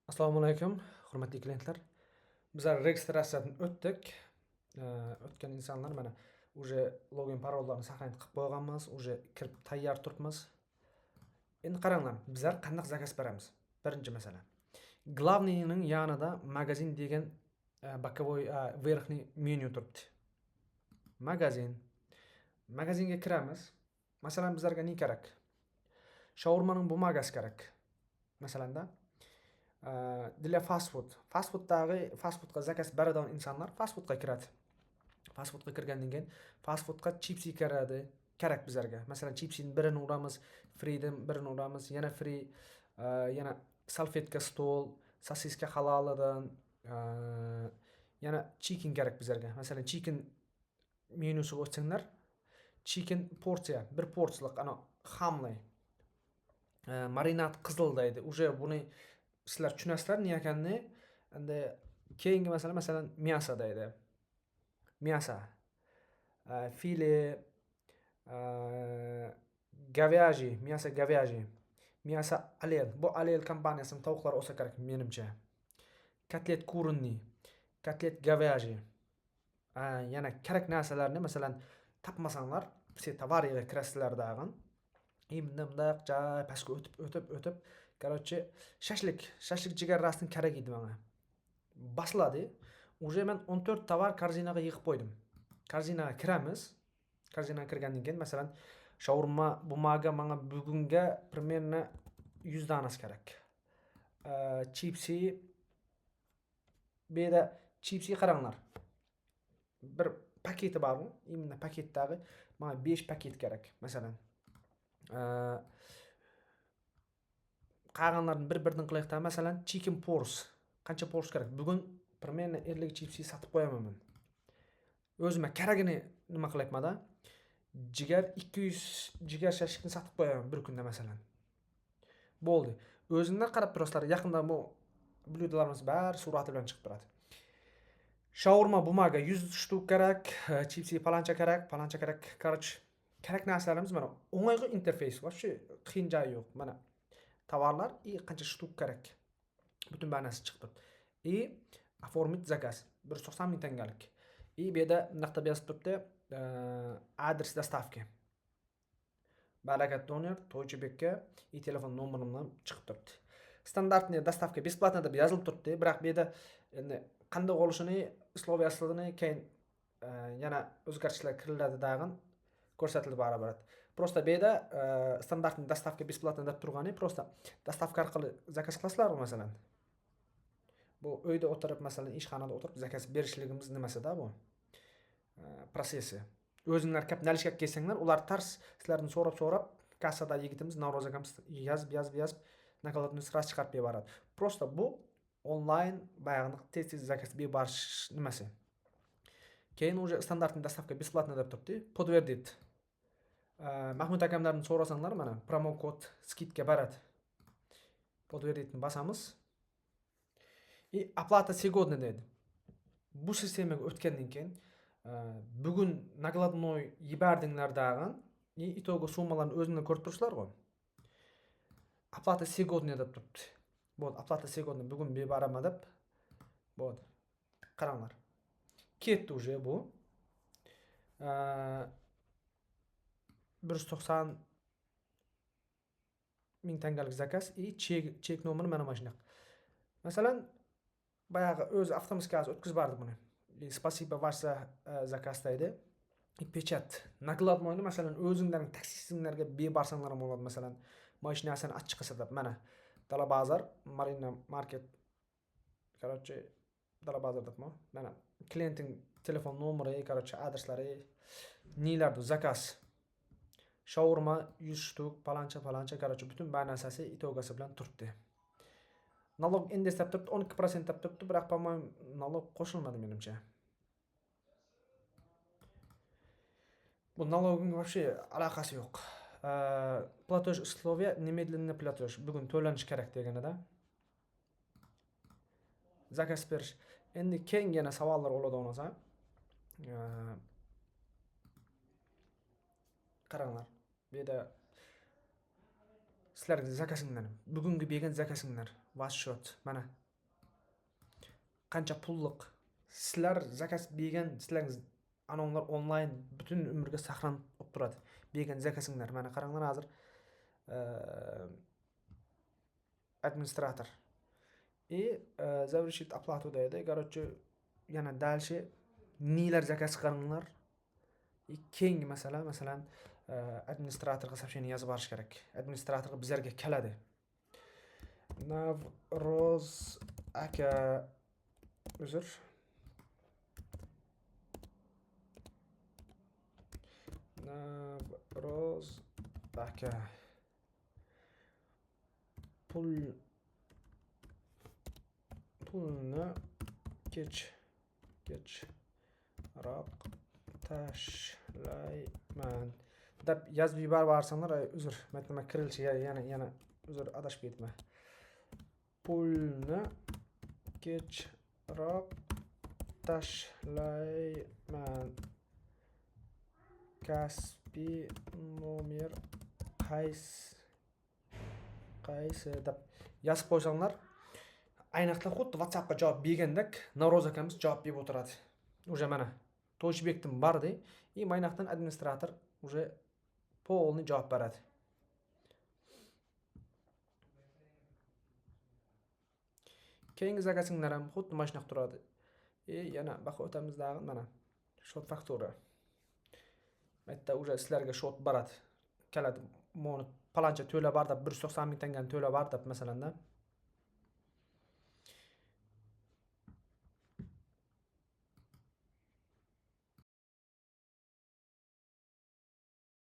Assalomu alaykum, hurmatli klientlar. Bizlar registratsiyadan o'tdik. O'tgan insonlar mana уже login parollarni saqlanib qilib qo'yganmiz, уже kirib tayyor turibmiz. Endi qaranglar, bizlar qanday zakaz beramiz? Birinchi masala. Главныйning yonida magazin degan боковой верхний menyu turibdi. Magazin. Magazinga kiramiz. Masalan, bizlarga ne kerak? Shaurmaning bumagasi kerak. Masalanda для fast food. Fast foodga zakaz beradigan insonlar fast foodga kiradi. Fast foodga kirgandan keyin fast foodga chipsi kerak bizlarga. Masalan, chipsining birini uramiz, freedan birini uramiz, yana free, yana salfetka stol, sosiska halolidan, yana chicken kerak bizlarga. Masalan, chicken menyusiga o'tsanglar, chicken porsiya, bir porsiyalik ana xamli, marinad qizil deydi. Уже buni sizlar tushunasizlar ne ekanini. Endi keyingi masalan мясо deydi. Мясо, file, говяжий, мясо говяжий, мясо alel. Bu alel kompaniyasining tovuqlari olsa kerak menimcha. Kotlet куриный, kotlet говяжий. Yana kerak narsalarni masalan topmasanglar, siz tavariga kirasizlar dag'in. Bunday joy pastga o'tib, короче, shashlik jigarrasining kerak edi menga. Basladi. Уже men 14 tovar korзинаga yig'ib qo'ydim. Korзинаga kiramiz. Korзинаga kirgandan keyin masalan shaurma bumaga menga bugunga примерно 100 danasi kerak. Chipsi beda chipsi qaranglar. Bir paketi bormi? Именно paketdagi menga 5 paket kerak masalan. Qolganlarni bir-birdan qilayotgan masalan chicken pors qancha pors kerak? Bugun примерно 50 chipsi sotib qo'yaman men. O'zimga keragini nima qilyapman-da? Jigar 200 jigar shashlikni sotib qo'yaman bir kunda masalan. Bo'ldi. O'zingizlar qarab turasizlar, yaqinda bu blyudolarimiz bari surati bilan chiqib turadi. Shaurma bumaga 100 shtuk kerak, chipsi palancha kerak. Короче, kerak narsalarimiz mana o'ng'ayga interfeys bor, shu qiyin joyi yo'q. Mana tovarlar qancha shtuk kerak. Butun banasi chiqib turibdi. Оформить заказ 190 ming tangalik. Bu yerda naqta yozib turibdi, adres dostavки. Barakat Doner, To'ychibekka telefon nomerimdan chiqib turibdi. Standartni dostavka бесплатно deb yozilib turibdi, biroq bu yerda endi qanday bo'lishini, sloviyasini keyin yana o'zgartishlar kiriladi dag'in ko'rsatilib boradi. Просто bu yerda standartni dostavka бесплатно deb turgani, просто dostavka orqali zakaz qilasizlar masalan. Bu uyda o'tirib masalan ishxonada o'tirib zakaz berishligimiz nimasida bu? Prosessi. O'zingizlar kelib nalishga kelsanglar, ular tars sizlardan so'rab kassada yigitimiz Navro'z akamiz yozib nakladni sras chiqarib beradi. Просто bu onlayn bayog'ini tez zakaz berish nimasi. Keyin уже standartni dostavka бесплатно deb turibdi. Подтвердит. Mahmud akamlardan so'rasanglar mana promo kod skidka beradi. Подтвердитni bosamiz. Оплата сегодня deydi. Bu sistemaga o'tgandan keyin bugun nakladnoy yibardinglar dag'in, itogi summalarni o'zingizlar ko'rib turibsizlar-ku. Оплата сегодня deb turibdi. Bo'ldi, оплата сегодня bugun beraman deb. Bo'ldi. Qaranglar. Ketdi уже bu. 190 ming tangalik zakaz, chek nomeri mana shunaqa. Masalan, bayag'i o'zi avtomaskazi o'tkazib berdi buni. Spasiba ваша zakaz deydi. Pechat. Nakladnoyni masalan o'zingizlarning taksistlarga bersanglar ham bo'ladi masalan. Mashinasini achchiq qilsa deb mana Dalabazar, Marina Market. Короче, Dalabazar debman. Mana klientning telefon nomeri, короче, adreslari, nelardir zakaz. Shaurma 100 shtuk, palancha, короче, butun banasasi itogasi bilan turibdi. Nalog indeks deb turibdi, 12% deb turibdi, biroq по-моему nalog qo'shilmadi menimcha. Bu nalogning вообще aloqasi yo'q. Платеж условия, немедленный платеж. Bugun to'lanish kerak deganida. Zakaz berish. Endi keng yana savollar bo'ladigan bo'lsa, qaranglar. Bu yerda sizlarning zakazinglar, bugungi bergan zakazinglar was shot. Mana qancha pulliq. Sizlar zakaz bergan, sizlarning anonlar onlayn butun umrga saqlanib olib turadi. Bergan zakasinglar. Mana qaranglar hozir администратор. И завершить оплату deydi. Короче, yana дальше nilar zakaz chiqaringlar. Keng masalan administratorga сообщение yozib borish kerak. Administratorga bizlarga keladi. Navroz aka uzr. Navroz aka pulni kechroq tashlayman deb yozib yuborsanlar, uzr, matnga kirilishi yana uzr adashib ketma. Pulni kechroq tashlayman. Kaspi nomer qaysi deb yozib qo'ysanglar, ayniqsa xuddi WhatsAppga javob bergandek Navro'z akamiz javob berib o'tiradi. Уже mana Toshbekdan bordi, и maynaqdan administrator уже polni javob beradi. Keyingi zakasinglar ham xuddi mana shunaqa turadi. Yana baqa o'tamizda mana shot faktura. Bitta уже sizlarga shot boradi. Keladi, moni palancha to'la bor deb 190 ming tangani to'la bor deb masalanda